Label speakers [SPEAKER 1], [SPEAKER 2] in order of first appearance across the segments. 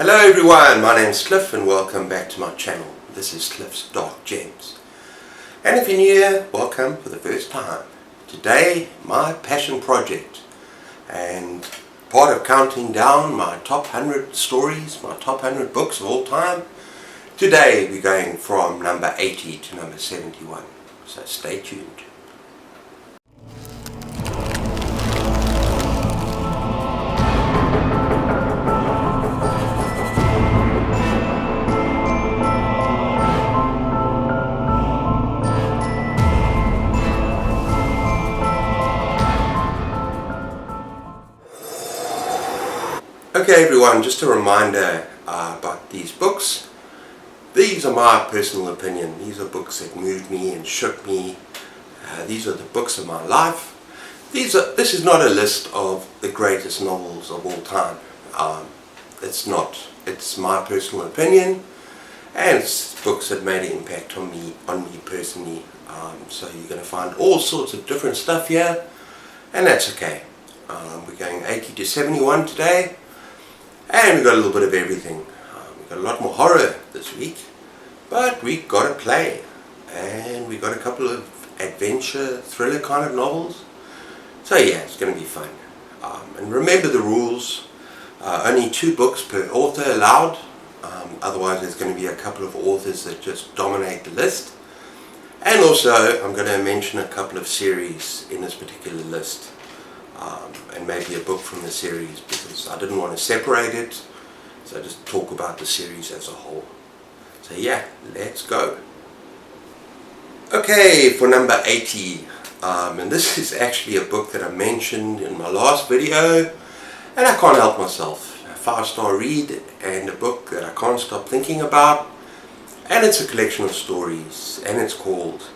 [SPEAKER 1] Hello everyone, my name is Cliff and welcome back to my channel. This is Cliff's Dark Gems. And if you're new here, welcome for the first time. Today, my passion project and part of counting down my top 100 stories, my top 100 books of all time. Today we're going from number 80 to number 71, so stay tuned. Okay everyone, just a reminder about these books. These are my personal opinion. These are books that moved me and shook me. These are the books of my life. This is not a list of the greatest novels of all time. It's not. It's my personal opinion, and it's books that made an impact on me personally. So you're going to find all sorts of different stuff here, and that's okay. We're going 80 to 71 today. And we got a little bit of everything. We got a lot more horror this week, but we got to play, and we got a couple of adventure, thriller kind of novels. So yeah, it's going to be fun. And remember the rules: only 2 books per author allowed. Otherwise, there's going to be a couple of authors that just dominate the list. And also, I'm going to mention a couple of series in this particular list. And maybe a book from the series, because I didn't want to separate it, so I just talk about the series as a whole. So yeah, let's go. Okay, for number 80, and this is actually a book that I mentioned in my last video, and I can't help myself. A 5-star read and a book that I can't stop thinking about, and it's a collection of stories, and it's called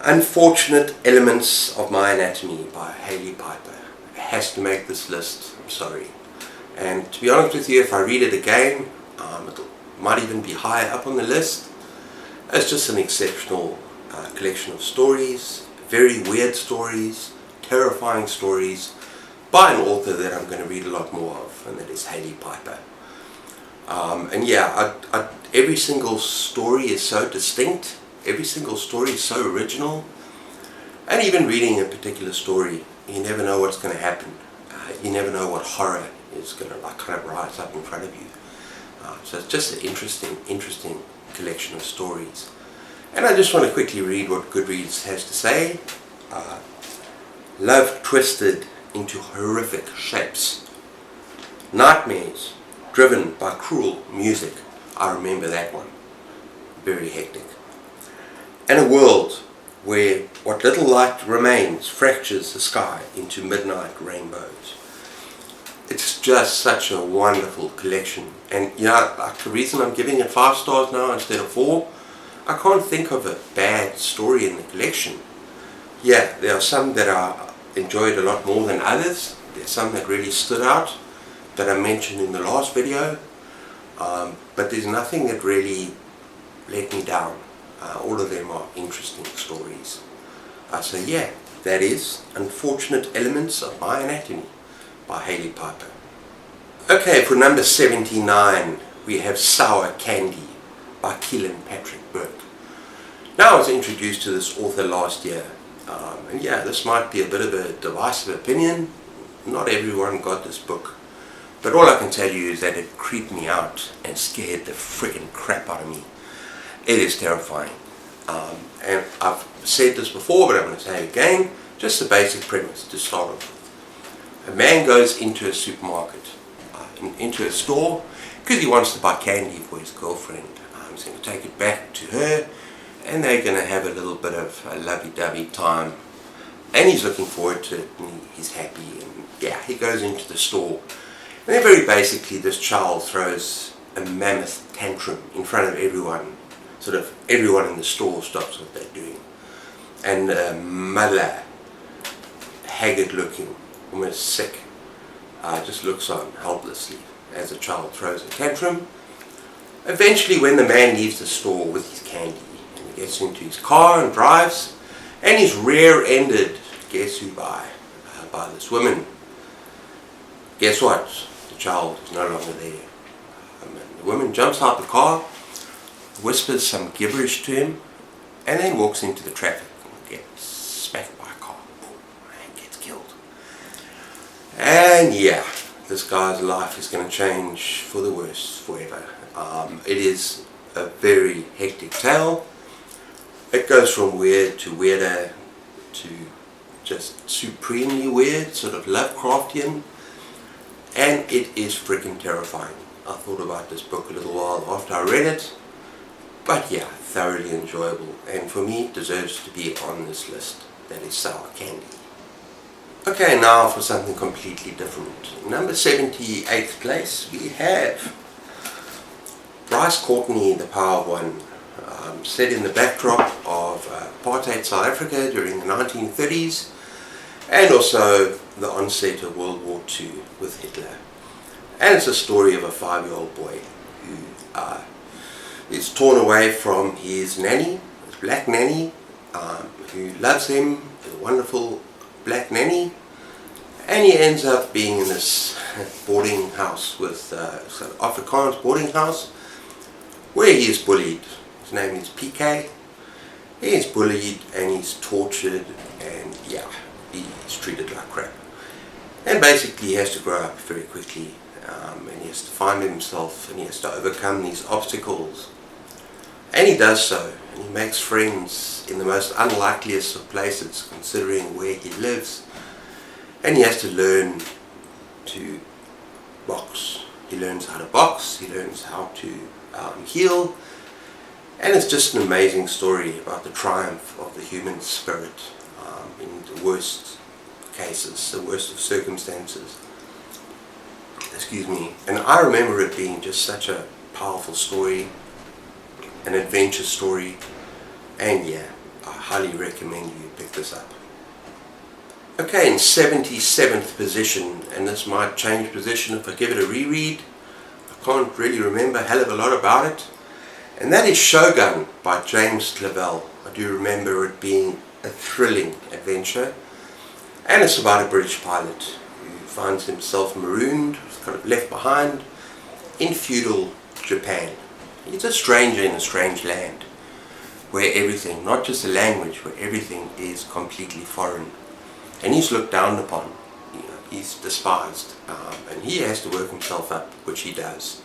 [SPEAKER 1] Unfortunate Elements of My Anatomy by Hailey Piper. It has to make this list, I'm sorry. And to be honest with you, if I read it again, it might even be higher up on the list. It's just an exceptional collection of stories, very weird stories, terrifying stories, by an author that I'm going to read a lot more of, and that is Hailey Piper. And yeah, every single story is so distinct. Every single story is so original, and even reading a particular story, you never know what's going to happen. You never know what horror is going to kind of rise up in front of you. So it's just an interesting collection of stories. And I just want to quickly read what Goodreads has to say. Love twisted into horrific shapes. Nightmares driven by cruel music. I remember that one. Very hectic. And a world where what little light remains fractures the sky into midnight rainbows. It's just such a wonderful collection. And you know, like the reason I'm giving it 5 stars now instead of 4, I can't think of a bad story in the collection. Yeah, there are some that I enjoyed a lot more than others. There's some that really stood out that I mentioned in the last video. But there's nothing that really let me down. All of them are interesting stories. So yeah, that is Unfortunate Elements of My Anatomy by Hailey Piper. Okay, for number 79 we have Sour Candy by Keelan Patrick Burke. Now I was introduced to this author last year, and yeah, this might be a bit of a divisive opinion. Not everyone got this book, but all I can tell you is that it creeped me out and scared the freaking crap out of me. It is terrifying. And I've said this before, but I'm going to say it again. Just the basic premise to start off with. A man goes into a supermarket, into a store, because he wants to buy candy for his girlfriend. He's going to take it back to her, and they're going to have a little bit of a lovey-dovey time. And he's looking forward to it, and he's happy. And yeah, he goes into the store. And then very basically this child throws a mammoth tantrum in front of everyone. Sort of everyone in the store stops what they're doing. And mother, haggard looking, almost sick, just looks on helplessly as the child throws a tantrum. Eventually when the man leaves the store with his candy, and he gets into his car and drives, and he's rear-ended, guess who by this woman. Guess what? The child is no longer there. woman jumps out the car, whispers some gibberish to him, and then walks into the traffic and gets smacked by a car and gets killed. And yeah, this guy's life is going to change for the worse forever. It is a very hectic tale. It goes from weird to weirder to just supremely weird, sort of Lovecraftian, and it is freaking terrifying. I thought about this book a little while after I read it, but yeah, thoroughly enjoyable, and for me it deserves to be on this list. That is Sour Candy. Okay, now for something completely different. Number 78th place, we have Bryce Courtney, The Power of One, set in the backdrop of apartheid South Africa during the 1930s, and also the onset of World War II with Hitler. And it's a story of a 5-year-old boy who is torn away from his nanny, his black nanny, who loves him, a wonderful black nanny, and he ends up being in this boarding house with Afrikaans boarding house, where he is bullied. His name is PK. He is bullied and he's tortured, and yeah, he's treated like crap. And basically he has to grow up very quickly, and he has to find himself, and he has to overcome these obstacles. And he does so, and he makes friends in the most unlikeliest of places, considering where he lives. And he has to learn to box. He learns how to box, he learns how to heal, and it's just an amazing story about the triumph of the human spirit in the worst cases, the worst of circumstances. Excuse me. And I remember it being just such a powerful story, an adventure story, and yeah, I highly recommend you pick this up. Okay, in 77th position, and this might change position if I give it a reread. I can't really remember a hell of a lot about it, and that is Shogun by James Clavell. I do remember it being a thrilling adventure, and it's about a British pilot who finds himself marooned, kind of left behind in feudal Japan. He's a stranger in a strange land, where everything, not just the language, where everything is completely foreign, and he's looked down upon. He's despised, and he has to work himself up, which he does,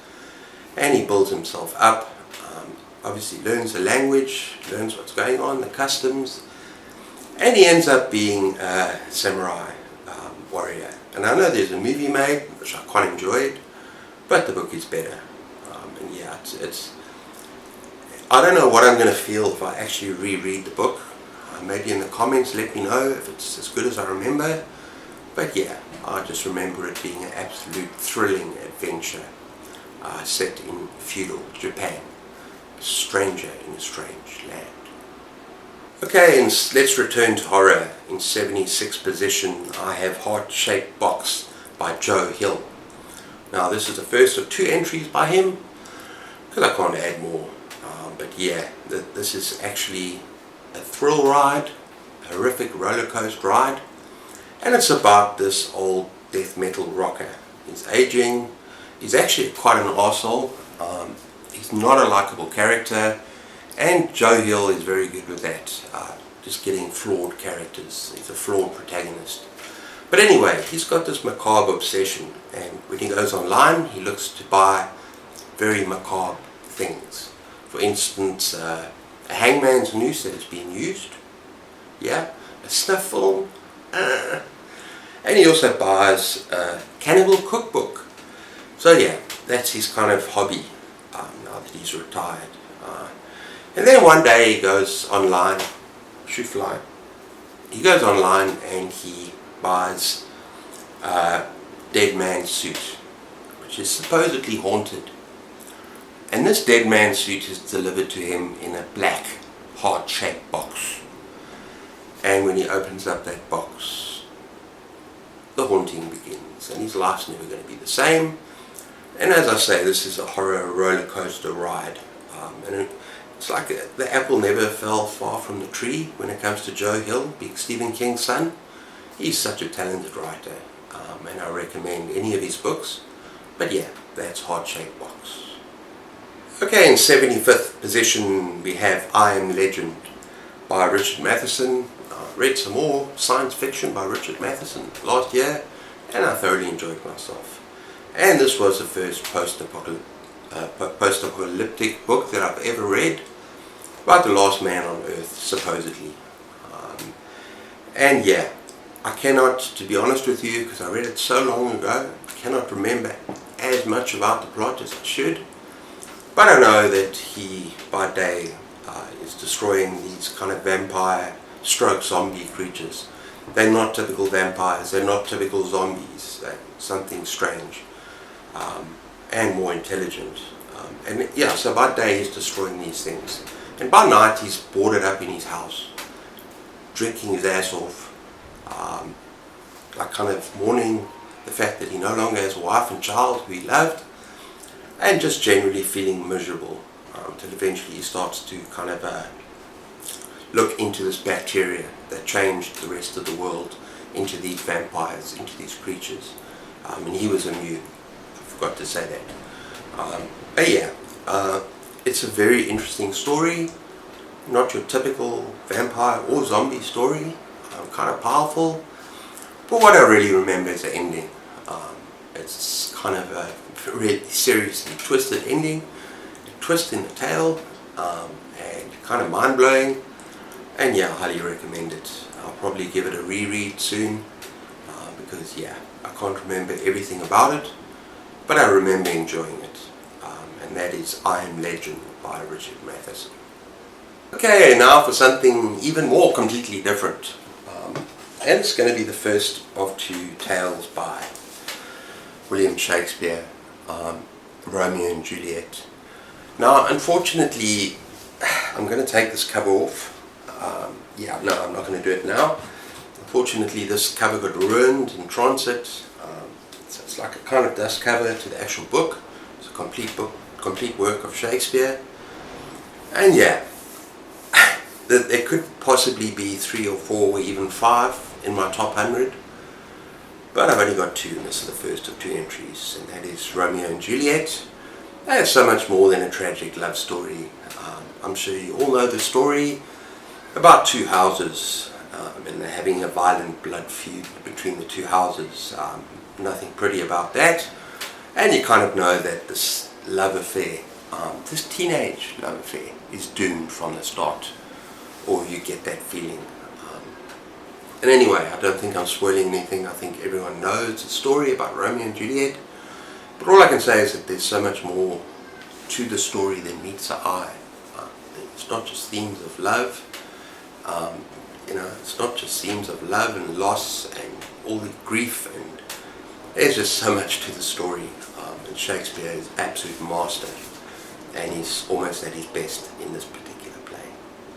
[SPEAKER 1] and he builds himself up. Obviously learns the language, learns what's going on, the customs, and he ends up being a samurai warrior. And I know there's a movie made, which I quite enjoyed, but the book is better. And yeah, it's I don't know what I'm going to feel if I actually reread the book. Maybe in the comments let me know if it's as good as I remember. But yeah, I just remember it being an absolute thrilling adventure set in feudal Japan. Stranger in a strange land. Okay, and let's return to horror. In 76th position, I have Heart-Shaped Box by Joe Hill. Now this is the first of 2 entries by him, because I can't add more. But yeah, this is actually a thrill ride, a horrific roller coaster ride, and it's about this old death metal rocker. He's aging, he's actually quite an arsehole. He's not a likable character, and Joe Hill is very good with that, just getting flawed characters. He's a flawed protagonist. But anyway, he's got this macabre obsession, and when he goes online he looks to buy very macabre things. For instance, a hangman's noose that has been used, yeah, a snuff film, and he also buys a cannibal cookbook. So yeah, that's his kind of hobby now that he's retired. And then one day he goes online, he goes online and he buys a dead man's suit, which is supposedly haunted. And this dead man's suit is delivered to him in a black, heart-shaped box. And when he opens up that box, the haunting begins, and his life's never going to be the same. And as I say, this is a horror roller coaster ride. And it's like the apple never fell far from the tree when it comes to Joe Hill, being Stephen King's son. He's such a talented writer, and I recommend any of his books. But yeah, that's Heart-Shaped Box. Okay, in 75th position we have I Am Legend by Richard Matheson. I read some more science fiction by Richard Matheson last year and I thoroughly enjoyed myself. And this was the first post-apocalyptic book that I've ever read, about the last man on earth, supposedly. And yeah, I cannot, to be honest with you, because I read it so long ago, I cannot remember as much about the plot as I should. But I know that he, by day, is destroying these kind of vampire stroke zombie creatures. They're not typical vampires, they're not typical zombies, they're something strange and more intelligent. And yeah, so by day he's destroying these things. And by night he's boarded up in his house, drinking his ass off, like kind of mourning the fact that he no longer has a wife and child who he loved, and just generally feeling miserable, until eventually he starts to kind of look into this bacteria that changed the rest of the world into these vampires, into these creatures, and he was immune. I forgot to say that. But yeah, it's a very interesting story, not your typical vampire or zombie story, kind of powerful, but what I really remember is the ending. It's kind of a really seriously twisted ending, a twist in the tale, and kind of mind-blowing, and yeah, I highly recommend it. I'll probably give it a reread soon, because yeah, I can't remember everything about it, but I remember enjoying it, and that is I Am Legend by Richard Matheson. Okay, now for something even more completely different, and it's going to be the first of two tales by William Shakespeare, Romeo and Juliet. Now, unfortunately, I'm going to take this cover off. Yeah, no, I'm not going to do it now. Unfortunately, this cover got ruined in transit. So it's like a kind of dust cover to the actual book. It's a complete book, complete work of Shakespeare. And yeah, there could possibly be 3 or 4 or even 5 in my top 100. But I've only got 2, and this is the first of 2 entries, and that is Romeo and Juliet. That is so much more than a tragic love story. I'm sure you all know the story about 2 houses, and they're having a violent blood feud between the 2 houses. Nothing pretty about that, and you kind of know that this love affair, this teenage love affair, is doomed from the start, or you get that feeling. And anyway, I don't think I'm spoiling anything. I think everyone knows the story about Romeo and Juliet. But all I can say is that there's so much more to the story than meets the eye. It's not just themes of love. It's not just themes of love and loss and all the grief. And there's just so much to the story. And Shakespeare is an absolute master. And he's almost at his best in this particular play.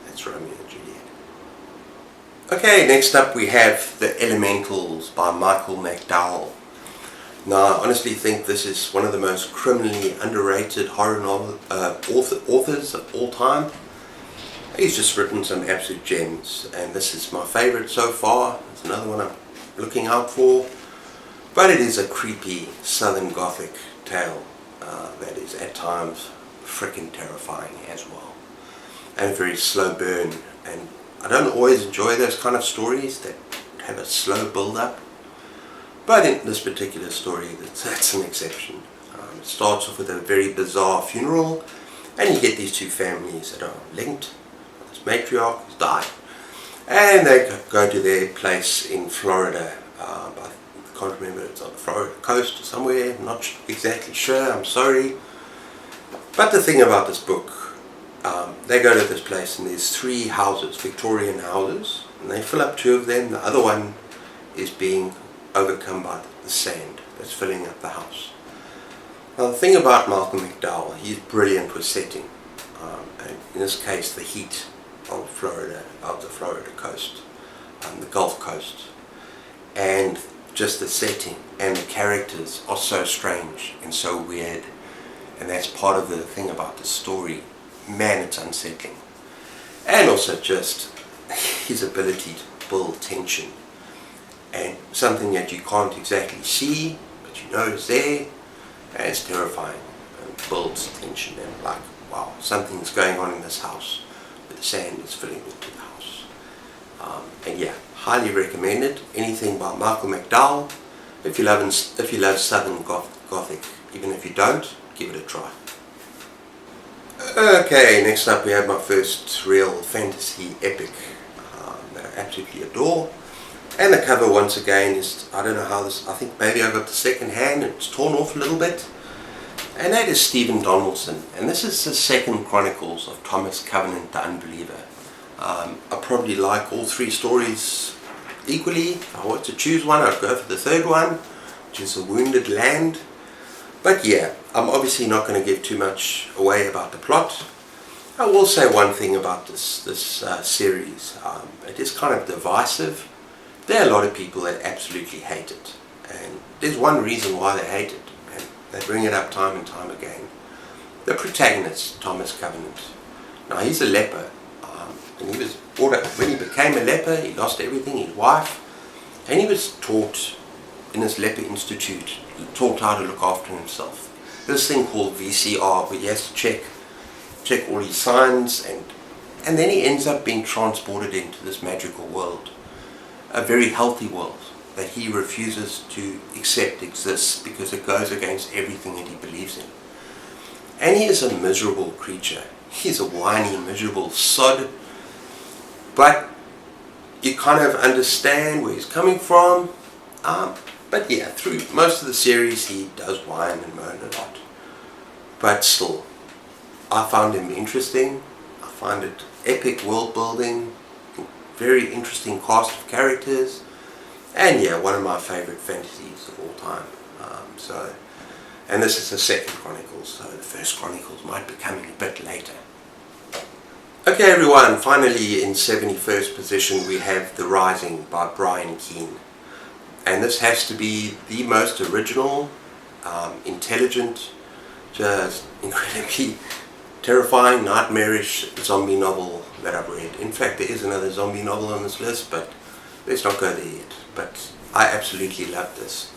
[SPEAKER 1] That's Romeo and Juliet. Okay, next up we have The Elementals by Michael McDowell. Now, I honestly think this is one of the most criminally underrated horror novel authors of all time. He's just written some absolute gems, and this is my favorite so far. It's another one I'm looking out for. But it is a creepy Southern Gothic tale that is at times freaking terrifying as well. And a very slow burn, and I don't always enjoy those kind of stories that have a slow build-up, but in this particular story, that's an exception. It starts off with a very bizarre funeral, and you get these 2 families that are linked. This matriarch has died, and they go to their place in Florida. I can't remember, it's on the Florida coast or somewhere, I'm not exactly sure, I'm sorry. But the thing about this book, they go to this place and there's 3 houses, Victorian houses, and they fill up 2 of them. The other one is being overcome by the sand that's filling up the house. Now the thing about Malcolm McDowell, he's brilliant with setting, and in this case the heat of Florida, of the Florida coast, the Gulf Coast, and just the setting and the characters are so strange and so weird, and that's part of the thing about the story. Man, it's unsettling. And also just his ability to build tension, and something that you can't exactly see but you know is there, and it's terrifying and builds tension and like wow, something's going on in this house. The sand is filling into the house. And yeah, highly recommended. Anything by Michael McDowell. If you love Southern Gothic, even if you don't, give it a try. Okay, next up we have my first real fantasy epic that I absolutely adore. And the cover once again is, I don't know how this, I think maybe I got the second hand and it's torn off a little bit. And that is Stephen Donaldson. And this is the second Chronicles of Thomas Covenant the Unbeliever. I probably like all three stories equally. If I were to choose one, I'd go for the third one, which is A Wounded Land. But yeah, I'm obviously not going to give too much away about the plot. I will say one thing about this series. It is kind of divisive. There are a lot of people that absolutely hate it. And there's one reason why they hate it. And they bring it up time and time again. The protagonist, Thomas Covenant. Now he's a leper. And he was brought up, when he became a leper, he lost everything, his wife. And he was taught in this leper institute, taught how to look after himself. This thing called VCR, where he has to check all his signs, and then he ends up being transported into this magical world, a very healthy world that he refuses to accept exists because it goes against everything that he believes in. And he is a miserable creature. He's a whiny, miserable sod, but you kind of understand where he's coming from. But yeah, through most of the series he does whine and moan a lot. But still, I found him interesting. I find it epic world building, very interesting cast of characters, and yeah, one of my favourite fantasies of all time. And this is the second Chronicles, so the first Chronicles might be coming a bit later. Okay everyone, finally in 71st position we have The Rising by Brian Keane. And this has to be the most original, intelligent, just incredibly terrifying, nightmarish zombie novel that I've read. In fact, there is another zombie novel on this list, but let's not go there yet. But I absolutely love this.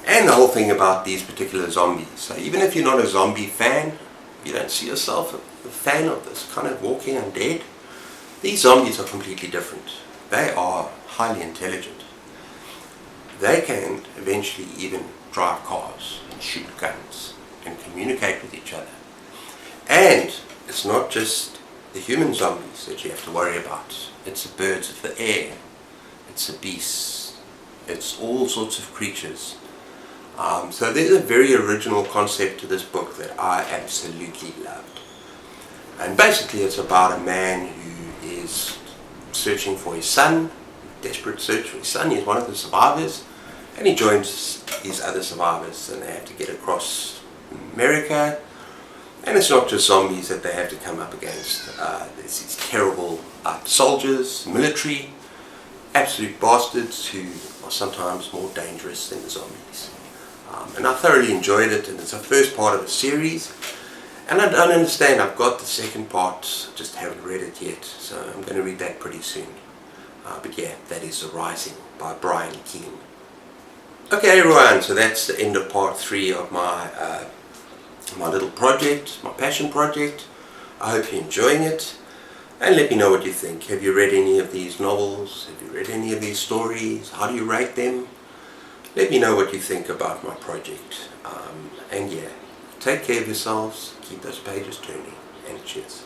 [SPEAKER 1] And the whole thing about these particular zombies. So even if you're not a zombie fan, you don't see yourself a fan of this kind of walking undead, these zombies are completely different. They are highly intelligent. They can eventually even drive cars and shoot guns and communicate with each other. And it's not just the human zombies that you have to worry about. It's the birds of the air, it's the beasts, it's all sorts of creatures. So there's a very original concept to this book that I absolutely loved. And basically it's about a man who is searching for his son, desperate search for his son. He's one of the survivors, and he joins his other survivors, and they have to get across America. And it's not just zombies that they have to come up against. There's these terrible soldiers, military, absolute bastards who are sometimes more dangerous than the zombies. And I thoroughly enjoyed it, and it's the first part of a series. And I don't understand, I've got the second part, just haven't read it yet, so I'm going to read that pretty soon. But yeah, that is The Rising by Brian Keane. Okay everyone, so that's the end of part 3 of my little project, my passion project. I hope you're enjoying it, and let me know what you think. Have you read any of these novels? Have you read any of these stories? How do you rate them? Let me know what you think about my project. And yeah, take care of yourselves, keep those pages turning, and cheers.